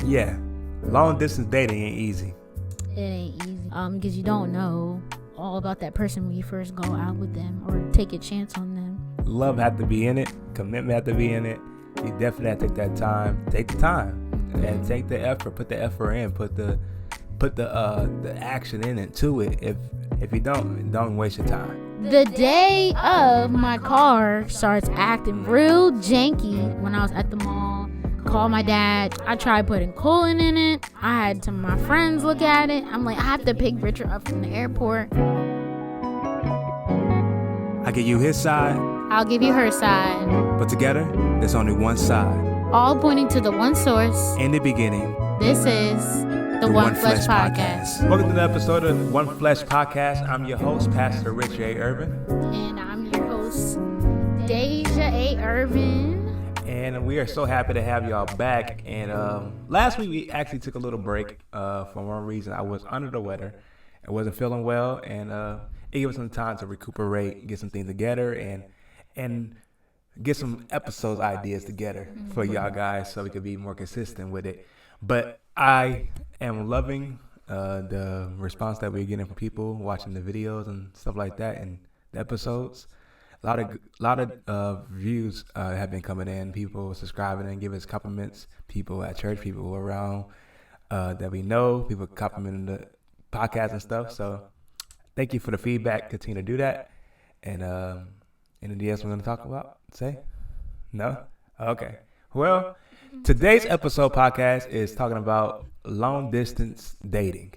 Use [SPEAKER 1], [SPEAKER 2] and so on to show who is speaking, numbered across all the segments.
[SPEAKER 1] Yeah, long distance dating ain't easy.
[SPEAKER 2] It ain't easy. Because you don't know all about that person when you first go out with them or take a chance on them.
[SPEAKER 1] Love had to be in it. Commitment had to be in it. You definitely have to take that time. Take the time and take the effort. Put the effort in. Put the action into it. If you don't waste your time.
[SPEAKER 2] The day of, my car starts acting real janky when I was at the mall. Called my dad. I tried putting coolant in it. I had some of my friends look at it. I'm like, I have to pick Richard up from the airport.
[SPEAKER 1] I give you his side.
[SPEAKER 2] I'll give you her side.
[SPEAKER 1] But together, there's only one side.
[SPEAKER 2] All pointing to the one source.
[SPEAKER 1] In the beginning.
[SPEAKER 2] This is the One Flesh Podcast.
[SPEAKER 1] Welcome to the episode of the One Flesh Podcast. I'm your host, Pastor Richard A. Irvin.
[SPEAKER 2] And I'm your host, Deja A. Irvin.
[SPEAKER 1] And we are so happy to have y'all back. And last week we actually took a little break for one reason. I was under the weather. I wasn't feeling well, and it gave us some time to recuperate, get some things together, and get some episodes ideas together for y'all guys so we could be more consistent with it. But I am loving the response that we're getting from people watching the videos and stuff like that and the episodes. A lot of views have been coming in. People subscribing and giving us compliments. People at church, people around that we know. People complimenting the podcast and stuff. So thank you for the feedback. Continue to do that. And anything else we're going to talk about? Say? No? Okay. Well, today's episode podcast is talking about long distance dating.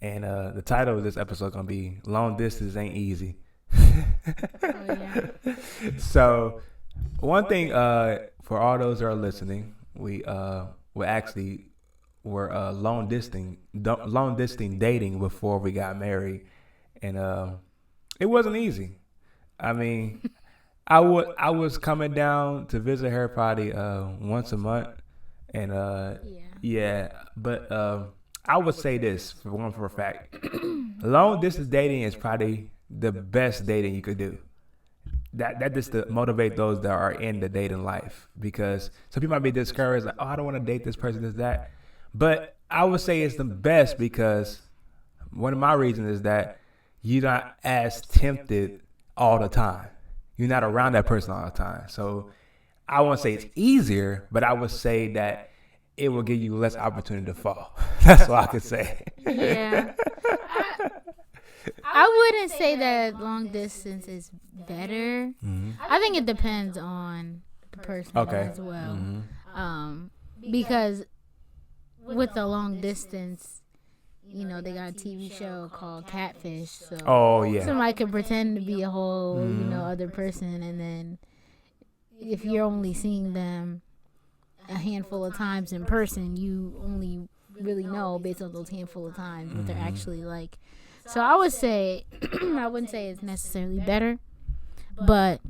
[SPEAKER 1] And the title of this episode is going to be Long Distance Ain't Easy. So one thing for all those that are listening, we were long distance dating before we got married, and it wasn't easy. I mean, I was coming down to visit her probably once a month, and but I would say this for a fact: long distance dating is probably the best dating you could do. That just to motivate those that are in the dating life, because some people might be discouraged, like, oh, I don't want to date this person, this, that. But I would say it's the best because one of my reasons is that you're not as tempted all the time. You're not around that person all the time. So I won't say it's easier, but I would say that it will give you less opportunity to fall. That's all I could say.
[SPEAKER 2] Yeah. I wouldn't say that long distance is better. Mm-hmm. I think it depends on the person as well. Mm-hmm. Because with the long distance, you know, they got a TV show called Catfish. So somebody could pretend to be a whole, other person, and then if you're only seeing them a handful of times in person, you only really know based on those handful of times what they're actually like. So I would say, I wouldn't say it's necessarily better, but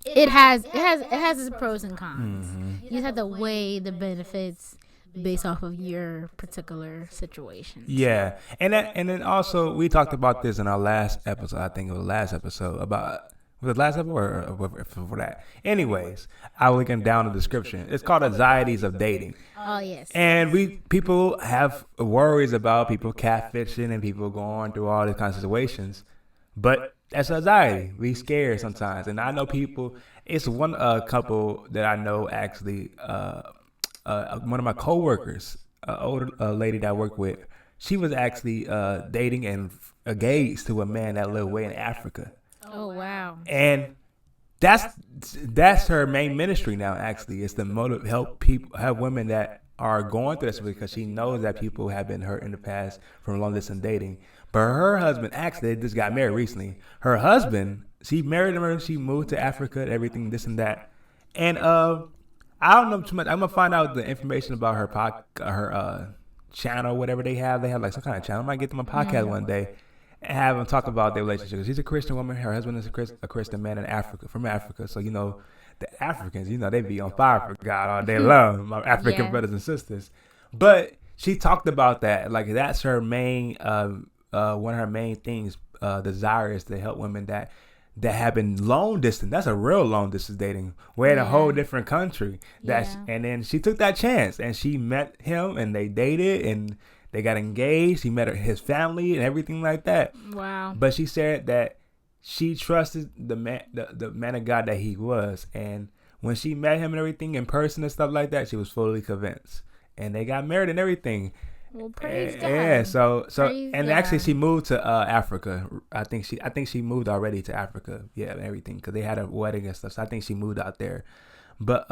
[SPEAKER 2] it has its pros and cons. Mm-hmm. You just have to weigh the benefits based off of your particular situation.
[SPEAKER 1] Yeah, and then also we talked about this in our last episode. I think it was the last episode about. Was it last episode or for that? Anyways, I will link down in the description. It's called Anxieties of Dating.
[SPEAKER 2] Oh, yes.
[SPEAKER 1] And people have worries about people catfishing and people going through all these kinds of situations. But that's anxiety. We scared sometimes. And I know people, it's one couple that I know actually, one of my coworkers, an older lady that I work with, she was actually dating and engaged to a man that lived way in Africa.
[SPEAKER 2] Oh, wow.
[SPEAKER 1] And that's her main ministry now, actually. It's to help women that are going through this, because she knows that people have been hurt in the past from long distance dating. But her husband, actually, they just got married recently. Her husband, she married him, she moved to Africa, everything, this and that. And I don't know too much. I'm going to find out the information about her channel, whatever they have. They have like some kind of channel. I might get them a podcast one day. Have them talk about their relationship. She's a Christian woman. Her husband is a Christian man from Africa. So, the Africans, they be on fire for God all day long, my African brothers and sisters. But she talked about that. Like, that's her main, one of her main things, desire is to help women that that have been long distance. That's a real long distance dating. We're in a whole different country. And then she took that chance and she met him and they dated and they got engaged. He met his family and everything like that.
[SPEAKER 2] Wow.
[SPEAKER 1] But she said that she trusted the man of God that he was, and when she met him and everything in person and stuff like that, she was fully convinced, and they got married and everything.
[SPEAKER 2] Well, praise God.
[SPEAKER 1] Yeah, so
[SPEAKER 2] Praise
[SPEAKER 1] and
[SPEAKER 2] God.
[SPEAKER 1] actually she moved to Africa. I think she moved already to Africa. Yeah, and everything, because they had a wedding and stuff. So I think she moved out there. But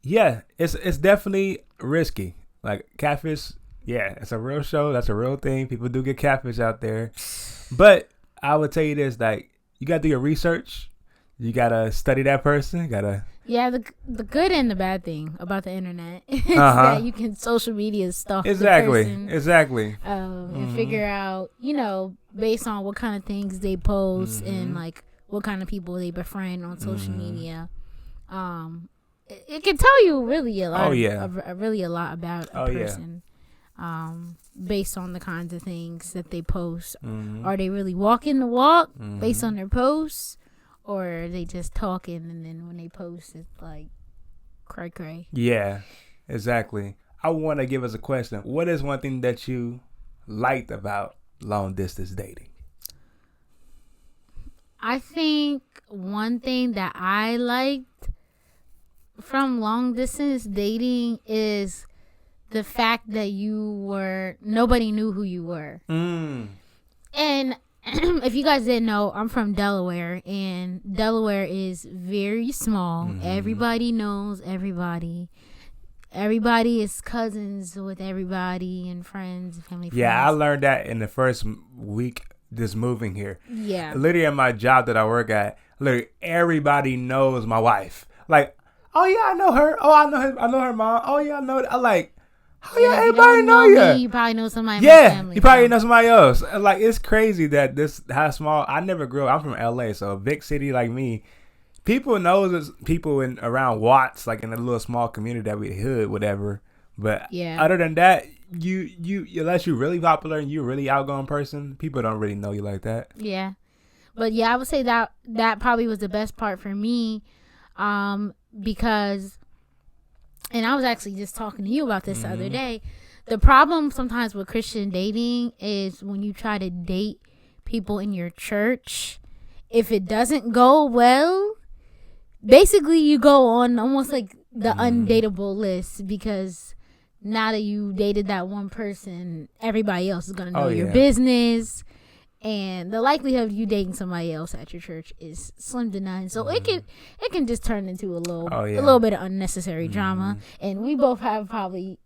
[SPEAKER 1] yeah, it's definitely risky. Like catfish, yeah, it's a real show. That's a real thing. People do get catfish out there. But I would tell you this: like, you gotta do your research. You gotta study that person. You gotta.
[SPEAKER 2] Yeah, the good and the bad thing about the internet is that you can social media stalk the person.
[SPEAKER 1] Exactly.
[SPEAKER 2] And figure out, based on what kind of things they post and like what kind of people they befriend on social media. It can tell you really a lot. Really a lot about a person. Based on the kinds of things that they post. Are they really walking the walk based on their posts? Or are they just talking and then when they post it's like cray.
[SPEAKER 1] Yeah, exactly. I want to give us a question. What is one thing that you liked about long distance dating?
[SPEAKER 2] I think one thing that I liked from long distance dating is the fact that nobody knew who you were. And if you guys didn't know, I'm from Delaware, and Delaware is very small. Everybody knows everybody. Everybody is cousins with everybody and friends, family friends.
[SPEAKER 1] Yeah, I learned that in the first week just moving here.
[SPEAKER 2] Yeah.
[SPEAKER 1] Literally at my job that I work at, literally everybody knows my wife. Like, oh yeah, I know her. Oh, I know her mom. Oh yeah, I know. I like. Oh yeah, everybody know you.
[SPEAKER 2] You probably know somebody in my family.
[SPEAKER 1] You probably know somebody else. Like, it's crazy that how small. I never grew up. I'm from LA, so a big city like me, people knows people in around Watts, like in a little small community that we hood, whatever. But other than that, you unless you're really popular and you're a really outgoing person, people don't really know you like that.
[SPEAKER 2] Yeah, but yeah, I would say that probably was the best part for me, because. And I was actually just talking to you about this the other day. The problem sometimes with Christian dating is when you try to date people in your church, if it doesn't go well, basically you go on almost like the undateable list, because now that you dated that one person, everybody else is going to know your business. And the likelihood of you dating somebody else at your church is slim to none. So it can just turn into a little bit of unnecessary drama. And we both have I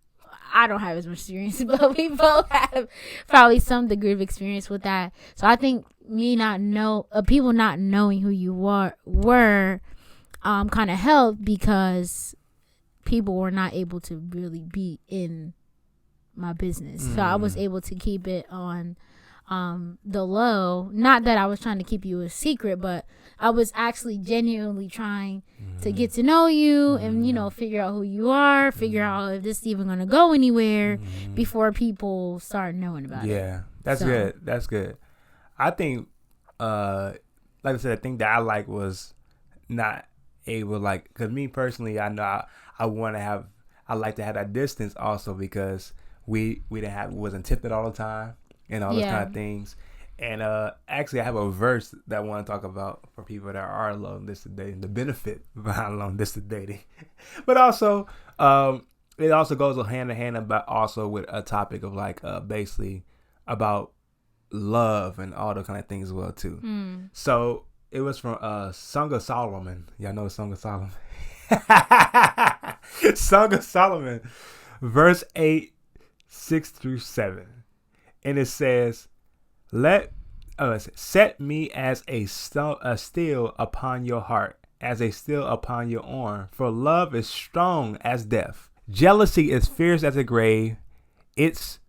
[SPEAKER 2] don't have as much experience, but we both have probably some degree of experience with that. So I think people not knowing who you were kind of helped, because people were not able to really be in my business. So I was able to keep it on the low. Not that I was trying to keep you a secret, but I was actually genuinely trying to get to know you and figure out who you are, figure out if this is even going to go anywhere before people start knowing about it.
[SPEAKER 1] Yeah, that's good. I think like I said, the thing that I like was not able, like, because me personally, I know I like to have that distance also, because we wasn't tipping all the time and all those kind of things. And actually, I have a verse that I want to talk about for people that are long distance dating, the benefit behind long distance dating. But also, it also goes hand in hand about also with a topic of like basically about love and all those kind of things as well too. So it was from Song of Solomon. Y'all know Song of Solomon. Song of Solomon, verse 8, 6 through 7. And it says, set me as a steel upon your heart, as a steel upon your arm, for love is strong as death. Jealousy is fierce as a grave. Its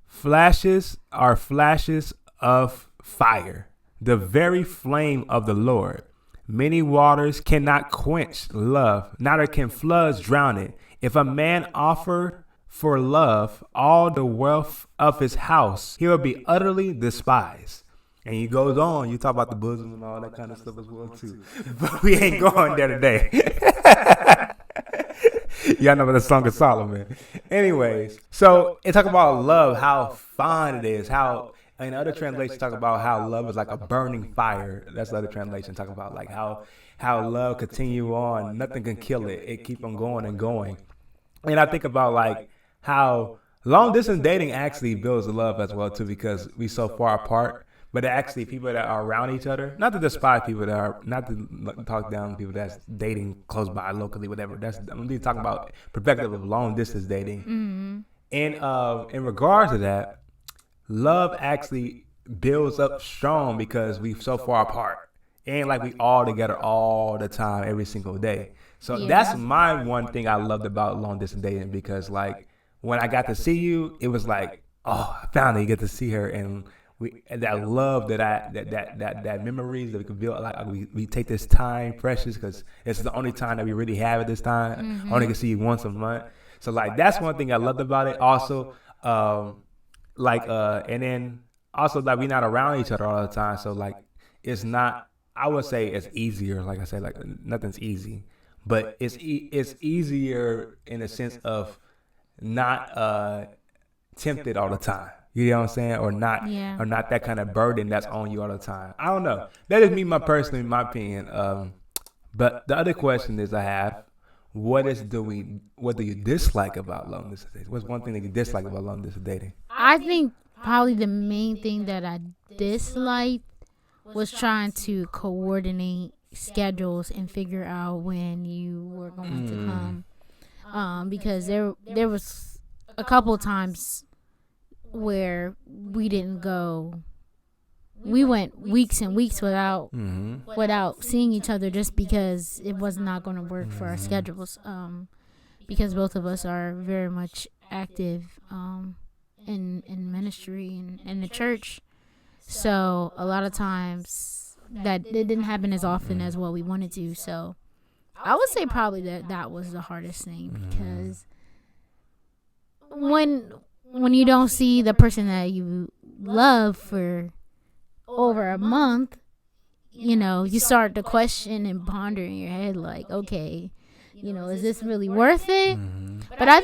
[SPEAKER 1] flashes are flashes of fire, the very flame of the Lord. Many waters cannot quench love, neither can floods drown it. If a man offer for love all the wealth of his house, he will be utterly despised. And he goes on. You talk about the bosom and all that kind of stuff as well too. But we ain't going there today. Y'all know about the Song of Solomon. Anyways, so it talk about love, how fine it is, how in other translations talk about how love is like a burning fire. That's the other translation talk about like how love continue on, nothing can kill it. It keep on going and going. And I think about like how long distance dating actually builds the love as well too, because we so far apart. But actually, people that are around each other, not to despise people that are, not to talk down people that's dating close by, locally, whatever. I'm really talking about perspective of long distance dating.
[SPEAKER 2] Mm-hmm.
[SPEAKER 1] And in regards to that, love actually builds up strong because we so far apart. And like we all together all the time, every single day. So that's my one thing I loved about long distance dating, because like when I got to see you, it was like, oh, I finally get to see her, and that love that memories that we could build, like we take this time precious because it's the only time that we really have at this time.
[SPEAKER 2] Mm-hmm.
[SPEAKER 1] I only can see you once a month, so like that's one thing I loved about it. Also, and then also like we're not around each other all the time, so like it's not. I would say it's easier. Like I said, like nothing's easy, but it's easier in the sense of not tempted all the time. You know what I'm saying? Or not that kind of burden that's on you all the time. I don't know. That is me, my opinion. But the other question is I have, what do you dislike about long distance dating? What's one thing that you dislike about long distance dating?
[SPEAKER 2] I think probably the main thing that I disliked was trying to coordinate schedules and figure out when you were going to come. Because there was a couple times where we didn't go. We went weeks and weeks without seeing each other just because it was not going to work for our schedules. Because both of us are very much active in ministry and in the church. So a lot of times that it didn't happen as often as what we wanted to. So I would say probably that was the hardest thing, because when you don't see the person that you love for over a month, you start to question and ponder in your head like, okay, is this really worth it? But I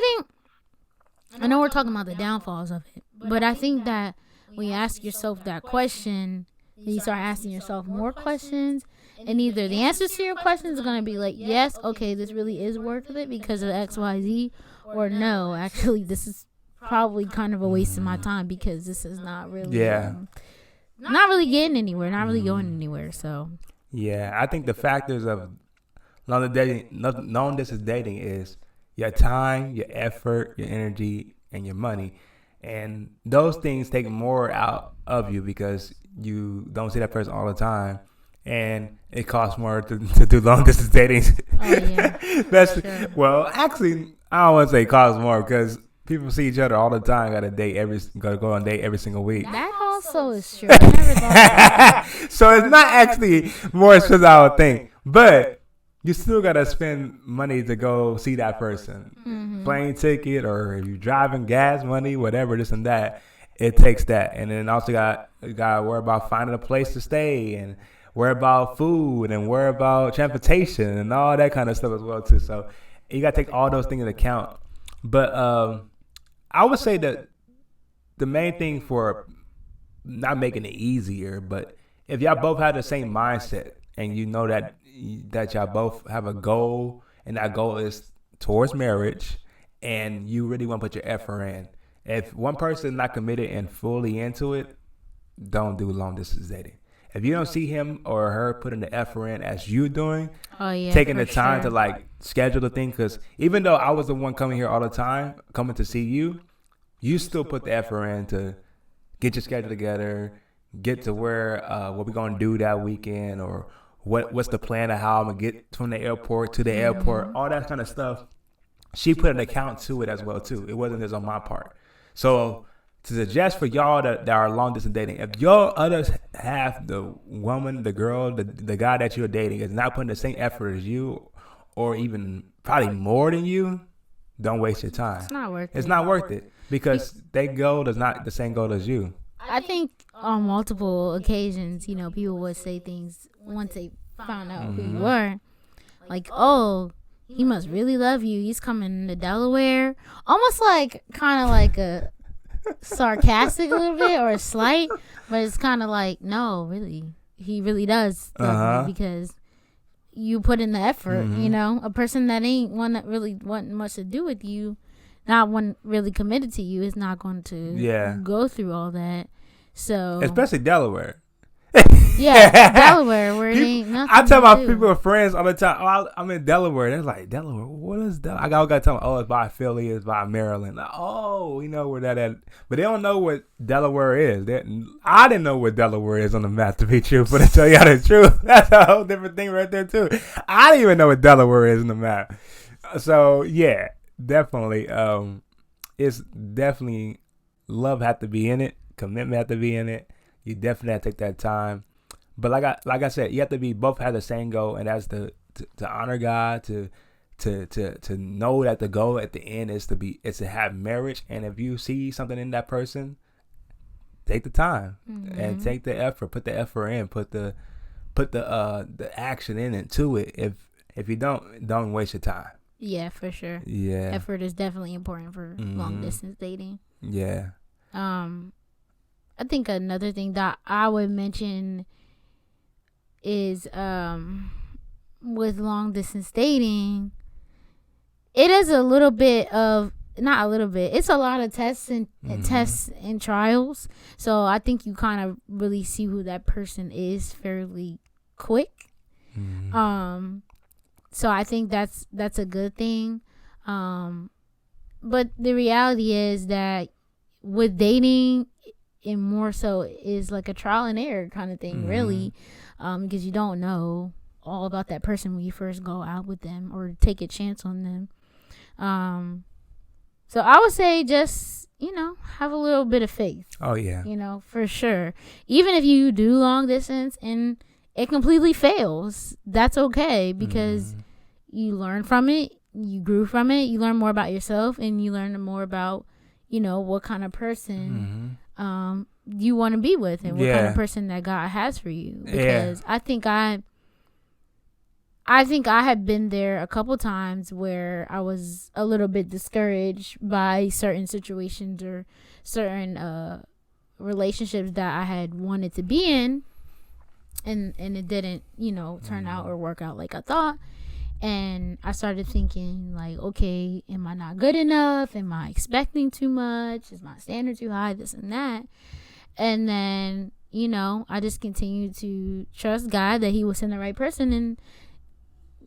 [SPEAKER 2] know we're talking about the downfalls of it, but I think that when you ask yourself that question, you start asking yourself more questions, and either the answers to your questions are going to be like, yes, okay, this really is worth it because of XYZ, or no, actually, this is probably kind of a waste of my time because this is not really not really getting anywhere, not really going anywhere. So
[SPEAKER 1] I think the factors of long distance dating is your time, your effort, your energy, and your money. And those things take more out of you because you don't see that person all the time, and it costs more to do long distance dating.
[SPEAKER 2] Sure.
[SPEAKER 1] Well, actually, I don't want to say it costs more because people see each other all the time. Got to go on a date every single week.
[SPEAKER 2] That also is true. I never thought about that.
[SPEAKER 1] So it's not actually more expensive, I would think, but you still gotta spend money to go see that person. Plane ticket, or if you're driving, gas money, whatever, this and that. It takes that, and then also got to worry about finding a place to stay, and worry about food, and worry about transportation, and all that kind of stuff as well too. So you gotta take all those things into account. But I would say that the main thing for not making it easier, but if y'all both have the same mindset, and you know that y'all both have a goal, and that goal is towards marriage, and you really want to put your effort in. If one person is not committed and fully into it, don't do long distance dating. If you don't see him or her putting the effort in as you doing, taking the time to like schedule the thing, because even though I was the one coming here all the time, coming to see you, you still put the effort in to get your schedule together, get to where what we're gonna do that weekend, or what's the plan of how I'm gonna get from the airport to the airport, all that kind of stuff. She put an account to it as well too. It wasn't just on my part. So to suggest for y'all that are long distance dating, if your others half, the woman, the girl, the guy that you're dating is not putting the same effort as you, or even probably more than you, don't waste your time.
[SPEAKER 2] It's not worth it.
[SPEAKER 1] It's not worth it because their goal is not the same goal as you.
[SPEAKER 2] I think on multiple occasions, people would say things once they found out who you were. Like, oh, he must really love you. He's coming to Delaware. Almost like, kind of like a sarcastic a little bit or a slight. But it's kind of like, no, really. He really does love you because you put in the effort, A person that ain't one that really want much to do with you, not one really committed to you, is not going to go through all that. So
[SPEAKER 1] especially Delaware.
[SPEAKER 2] Yeah, Delaware, where it ain't nothing.
[SPEAKER 1] I tell my people friends all the time, oh, I'm in Delaware. They're like, Delaware? What is Delaware? I gotta tell them, oh, it's by Philly, it's by Maryland. Like, oh, we know where that at. But they don't know what Delaware is. I didn't know what Delaware is on the map, to be truthful, to tell y'all the truth. That's a whole different thing right there, too. I didn't even know what Delaware is on the map. So, yeah, definitely. It's definitely love have to be in it. Commitment have to be in it. You definitely have to take that time. But like I said, you have to be both have the same goal, and that's to honor God, to know that the goal at the end is to have marriage. And if you see something in that person, take the time and take the effort, put the effort in, put the action into it. If you don't waste your time.
[SPEAKER 2] Yeah, for sure.
[SPEAKER 1] Yeah,
[SPEAKER 2] effort is definitely important for long distance dating.
[SPEAKER 1] Yeah.
[SPEAKER 2] I think another thing that I would mention is with long distance dating, it is a little bit of, not a little bit, it's a lot of tests and trials. So I think you kind of really see who that person is fairly quick. So I think that's a good thing. But the reality is that with dating, and more so is like a trial and error kind of thing, really, because you don't know all about that person when you first go out with them or take a chance on them. So I would say just, have a little bit of faith.
[SPEAKER 1] Oh, yeah.
[SPEAKER 2] For sure. Even if you do long distance and it completely fails, that's okay, because you learn from it, you grew from it, you learn more about yourself, and you learn more about, what kind of person you want to be with, and what kind of person that God has for you. Because I think I had been there a couple times where I was a little bit discouraged by certain situations or certain relationships that I had wanted to be in, and it didn't, turn out or work out like I thought. And I started thinking, like, okay, am I not good enough? Am I expecting too much? Is my standard too high? This and that. And then, I just continued to trust God that he would send the right person. And,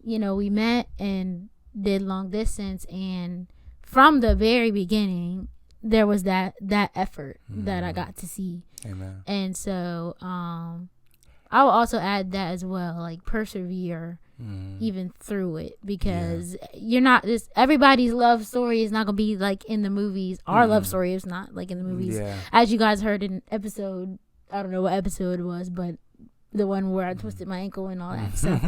[SPEAKER 2] we met and did long distance. And from the very beginning, there was that effort that I got to see.
[SPEAKER 1] Amen.
[SPEAKER 2] And so I will also add that as well, like persevere even through it, because you're not just, everybody's love story is not gonna be like in the movies. Our love story is not like in the movies. As you guys heard in episode, I don't know what episode it was, but the one where I twisted my ankle and all that stuff.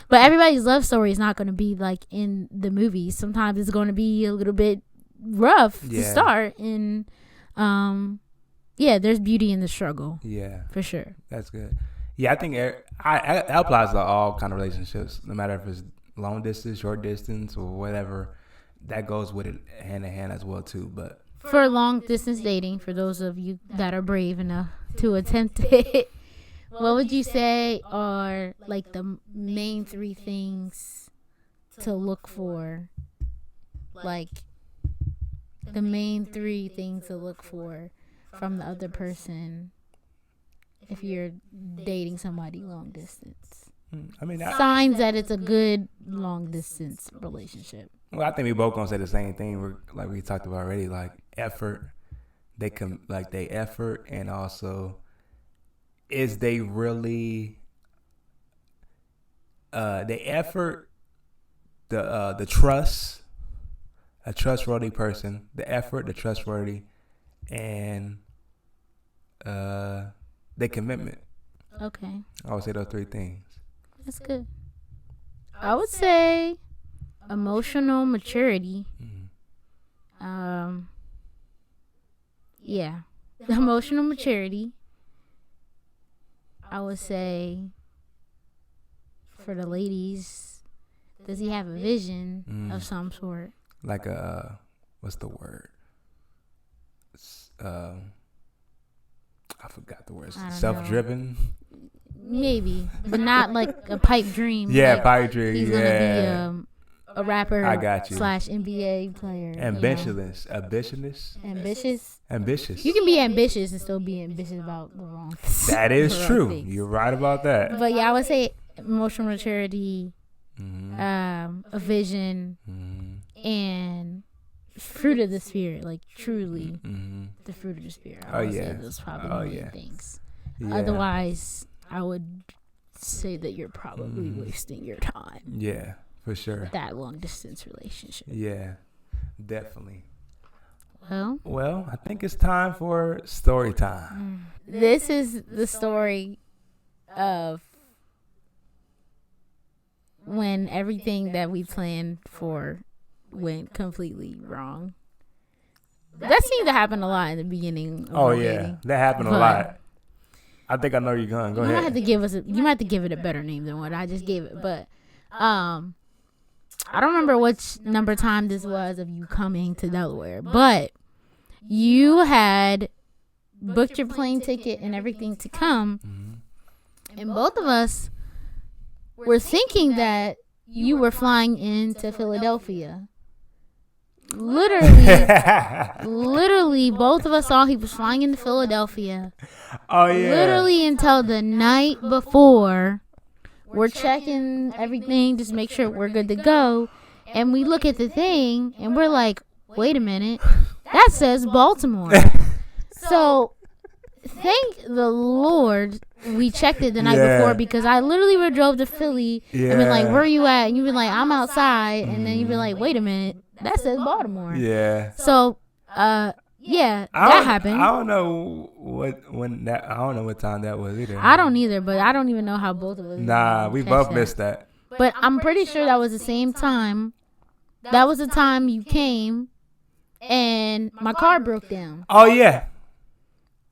[SPEAKER 2] But everybody's love story is not gonna be like in the movies. Sometimes it's gonna be a little bit rough to start, and there's beauty in the struggle. Yeah, for sure.
[SPEAKER 1] That's good. Yeah, I think it applies to all kind of relationships, no matter if it's long distance, short distance, or whatever. That goes with it hand in hand as well too. But
[SPEAKER 2] for long distance dating, for those of you that are brave enough to attempt it, what would you say are like the main 3 things to look for? Like the main 3 things to look for from the other person if you're dating somebody long distance.
[SPEAKER 1] I mean,
[SPEAKER 2] signs that it's a good long distance relationship.
[SPEAKER 1] Well, I think we both gonna say the same thing. Like we talked about already, like effort. They effort, and also is they really they effort, the trust, a trustworthy person, the effort, the trustworthy, and the commitment.
[SPEAKER 2] Okay.
[SPEAKER 1] I would say those 3 things.
[SPEAKER 2] That's good. I would say emotional maturity. Yeah. emotional maturity, I would say for the ladies, does he have a vision of some sort?
[SPEAKER 1] Like a, what's the word? I forgot the word. Self-driven?
[SPEAKER 2] Maybe, but not like a pipe dream.
[SPEAKER 1] Yeah,
[SPEAKER 2] like
[SPEAKER 1] pipe dream.
[SPEAKER 2] He's going to be a rapper
[SPEAKER 1] I got you.
[SPEAKER 2] / NBA player.
[SPEAKER 1] Ambitious. Ambitious.
[SPEAKER 2] You can be ambitious and still be ambitious about the wrong things.
[SPEAKER 1] That is true. Things. You're right about that.
[SPEAKER 2] But yeah, I would say emotional maturity, a vision, and fruit of the spirit, like truly the fruit of the spirit. I would say those probably the main things. Yeah. Otherwise, I would say that you're probably wasting your time.
[SPEAKER 1] Yeah, for sure.
[SPEAKER 2] That long distance relationship.
[SPEAKER 1] Yeah, definitely.
[SPEAKER 2] Well,
[SPEAKER 1] I think it's time for story time.
[SPEAKER 2] This is the story of when everything that we planned for went completely wrong. That seemed to happen a lot in the beginning.
[SPEAKER 1] That happened a lot. I think I know you're going. Go ahead.
[SPEAKER 2] You might have to give it a better name than what I just gave it. But I don't remember which number time this was of you coming to Delaware. But you had booked your plane ticket and everything to come. And both of us were thinking that you were flying into Philadelphia. Literally, both of us saw he was flying into Philadelphia.
[SPEAKER 1] Oh, yeah.
[SPEAKER 2] Literally until the night before, we're checking everything, just make sure we're good to go. And we look at the thing, and we're like, wait a minute, that says Baltimore. So, thank the Lord we checked it the night before, because I literally drove to Philly and been like, where are you at? And you've been like, I'm outside. And then you've been like, wait a minute, that says Baltimore.
[SPEAKER 1] Yeah.
[SPEAKER 2] So, that happened.
[SPEAKER 1] I don't know what time that was either.
[SPEAKER 2] I don't either, but I don't even know how both of us.
[SPEAKER 1] Nah, we both missed that.
[SPEAKER 2] But I'm pretty sure that was the same time. That was the time you came, and my car broke down.
[SPEAKER 1] Oh yeah.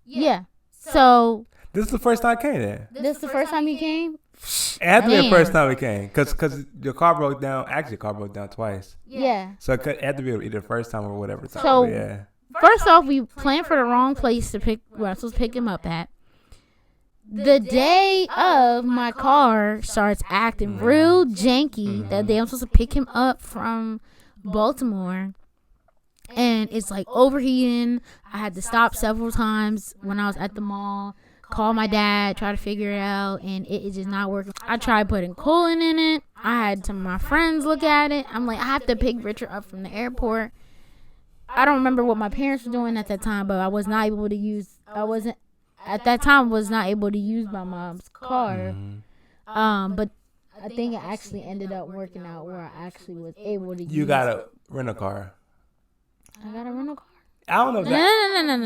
[SPEAKER 2] Yeah. So.
[SPEAKER 1] This is the first time I came there.
[SPEAKER 2] This is the first time you came?
[SPEAKER 1] It had to be the first time we came. Because your car broke down. Actually, your car broke down twice.
[SPEAKER 2] Yeah.
[SPEAKER 1] So it had to be either the first time or whatever time.
[SPEAKER 2] So,
[SPEAKER 1] yeah.
[SPEAKER 2] First off, we planned for the wrong place to pick where I'm supposed to pick him up at. The day of, my car starts acting real janky. That day I'm supposed to pick him up from Baltimore. And it's like overheating. I had to stop several times when I was at the mall. Call my dad, try to figure it out, and it is just not working. I tried putting coolant in it. I had some of my friends look at it. I'm like, I have to pick Richard up from the airport. I don't remember what my parents were doing at that time, but I was not able to use my mom's car. But I think it actually ended up working out where I actually was able to use.
[SPEAKER 1] You got to rent a car.
[SPEAKER 2] I got a rental car?
[SPEAKER 1] I don't know.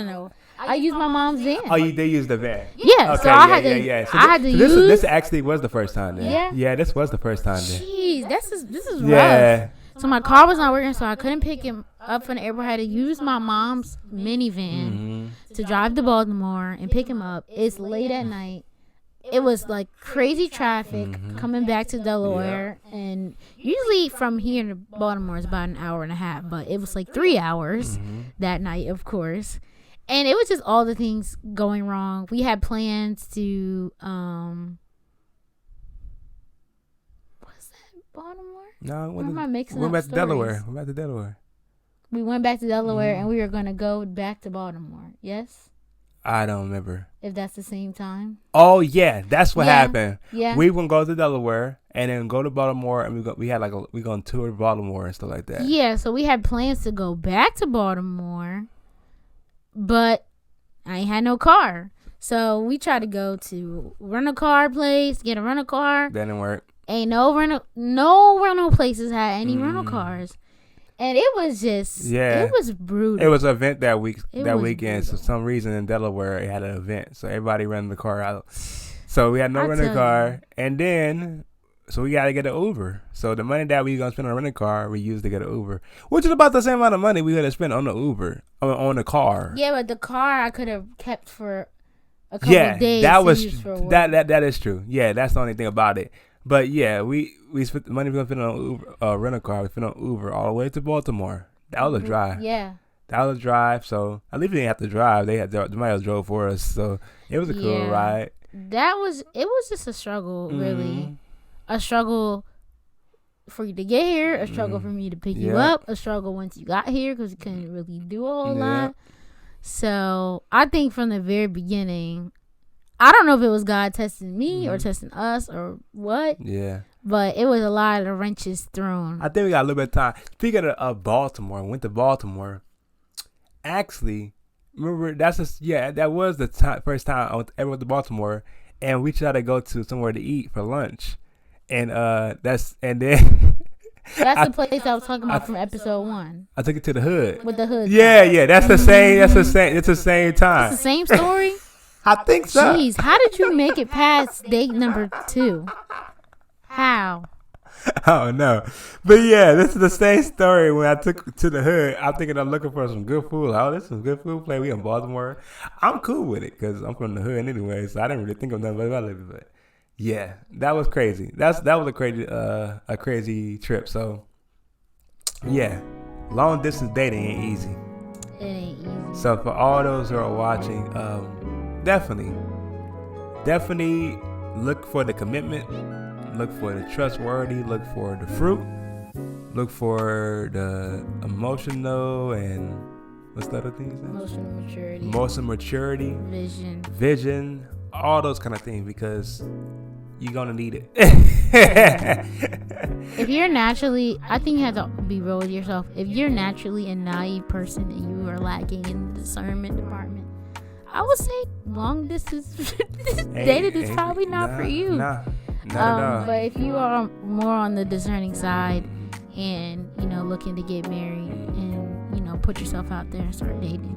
[SPEAKER 2] No. I used my mom's van.
[SPEAKER 1] Oh, you did use the van?
[SPEAKER 2] Yeah.
[SPEAKER 1] Okay,
[SPEAKER 2] so I had to.
[SPEAKER 1] So
[SPEAKER 2] I had to use.
[SPEAKER 1] This actually was the first time then.
[SPEAKER 2] Yeah.
[SPEAKER 1] Yeah, this was the first time then.
[SPEAKER 2] Jeez, this is rough. So my car was not working, so I couldn't pick him up from the airport. I had to use my mom's minivan to drive to Baltimore and pick him up. It's late at night. It was like crazy traffic coming back to Delaware. Yeah. And usually from here to Baltimore is about an hour and a half, but it was like 3 hours that night, of course. And it was just all the things going wrong. We had plans to, what's that, Baltimore?
[SPEAKER 1] No,
[SPEAKER 2] we went back to
[SPEAKER 1] Delaware.
[SPEAKER 2] We went back to Delaware and we were going to go back to Baltimore. Yes?
[SPEAKER 1] I don't remember.
[SPEAKER 2] If that's the same time.
[SPEAKER 1] Oh, yeah. That's what happened.
[SPEAKER 2] Yeah.
[SPEAKER 1] We were going to go to Delaware and then go to Baltimore, and we going to tour Baltimore and stuff like that.
[SPEAKER 2] Yeah, so we had plans to go back to Baltimore, but I ain't had no car. So we tried to go to rental-car place, get a rental car.
[SPEAKER 1] That didn't work.
[SPEAKER 2] Ain't no rental places had any rental cars. And it was just, it was brutal.
[SPEAKER 1] It was an event that weekend. So for some reason in Delaware, it had an event. So everybody rented the car out. So we had no rental car. And then So we gotta get an Uber. So the money that we gonna spend on a rental car, we use to get an Uber, which is about the same amount of money we gotta spend on the Uber, on the car.
[SPEAKER 2] Yeah, but the car I could have kept for a couple of days.
[SPEAKER 1] That is true. Yeah, that's the only thing about it. But yeah, we spent the money we gonna spend on Uber, rental car. We spent on Uber all the way to Baltimore. That was a drive.
[SPEAKER 2] Yeah.
[SPEAKER 1] That was a drive. So at least we didn't have to drive. Somebody else drove for us. So it was a cool ride.
[SPEAKER 2] It was just a struggle, really. A struggle for you to get here, a struggle for me to pick you up, a struggle once you got here because you couldn't really do a whole lot. So I think from the very beginning, I don't know if it was God testing me or testing us or what.
[SPEAKER 1] Yeah.
[SPEAKER 2] But it was a lot of wrenches thrown.
[SPEAKER 1] I think we got a little bit of time. Speaking of Baltimore, went to Baltimore. Actually, remember that was the first time I ever went to Baltimore, and we tried to go to somewhere to eat for lunch. And that's the
[SPEAKER 2] place I was talking about from episode 1.
[SPEAKER 1] I took it to the hood.
[SPEAKER 2] With the hood.
[SPEAKER 1] Yeah, that's the same. It's the same time.
[SPEAKER 2] It's the same story.
[SPEAKER 1] I think so.
[SPEAKER 2] Jeez, how did you make it past date number 2? How?
[SPEAKER 1] I don't know, but yeah, this is the same story. When I took to the hood, I'm thinking I'm looking for some good food. Oh, this is some good food place. We in Baltimore. I'm cool with it because I'm from the hood anyway, so I didn't really think of nothing about it. But yeah, that was crazy. That was a crazy trip. So yeah, long distance dating ain't easy.
[SPEAKER 2] It ain't easy.
[SPEAKER 1] So for all those who are watching, definitely look for the commitment, look for the trustworthy, look for the fruit, look for the emotional and what's the other thing you said? Emotional maturity, vision, all those kind of things, because you're gonna need it.
[SPEAKER 2] If you're naturally, I think you have to be real with yourself. If you're naturally a naive person and you are lacking in the discernment department, I would say long distance dating is probably not for you.
[SPEAKER 1] Not at all.
[SPEAKER 2] But if you are more on the discerning side and looking to get married and put yourself out there and start dating,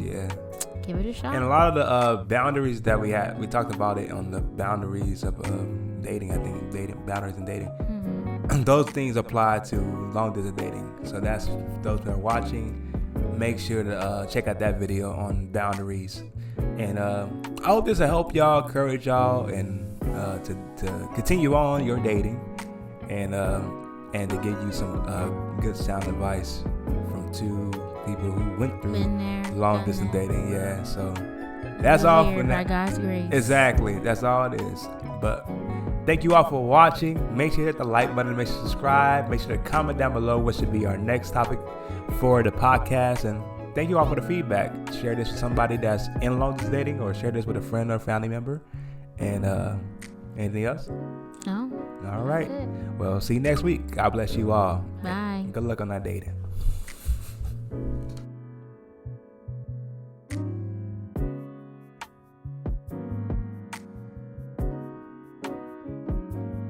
[SPEAKER 2] give it a shot.
[SPEAKER 1] And a lot of the boundaries that we had, we talked about it on the boundaries of dating. I think boundaries and dating. Mm-hmm. Those things apply to long distance dating. So that's those that are watching. Make sure to check out that video on boundaries. And I hope this will help y'all, encourage y'all, and to continue on your dating, and to give you some good sound advice from two people who went through long distance dating. Yeah, so that's all for now.
[SPEAKER 2] By God's grace.
[SPEAKER 1] Exactly, that's all it is. But thank you all for watching. Make sure you hit the like button. Make sure to subscribe. Make sure to comment down below what should be our next topic for the podcast. And thank you all for the feedback. Share this with somebody that's in long distance dating, or share this with a friend or family member. And anything else?
[SPEAKER 2] No.
[SPEAKER 1] All right. Well, see you next week. God bless you all.
[SPEAKER 2] Bye.
[SPEAKER 1] Good luck on that dating.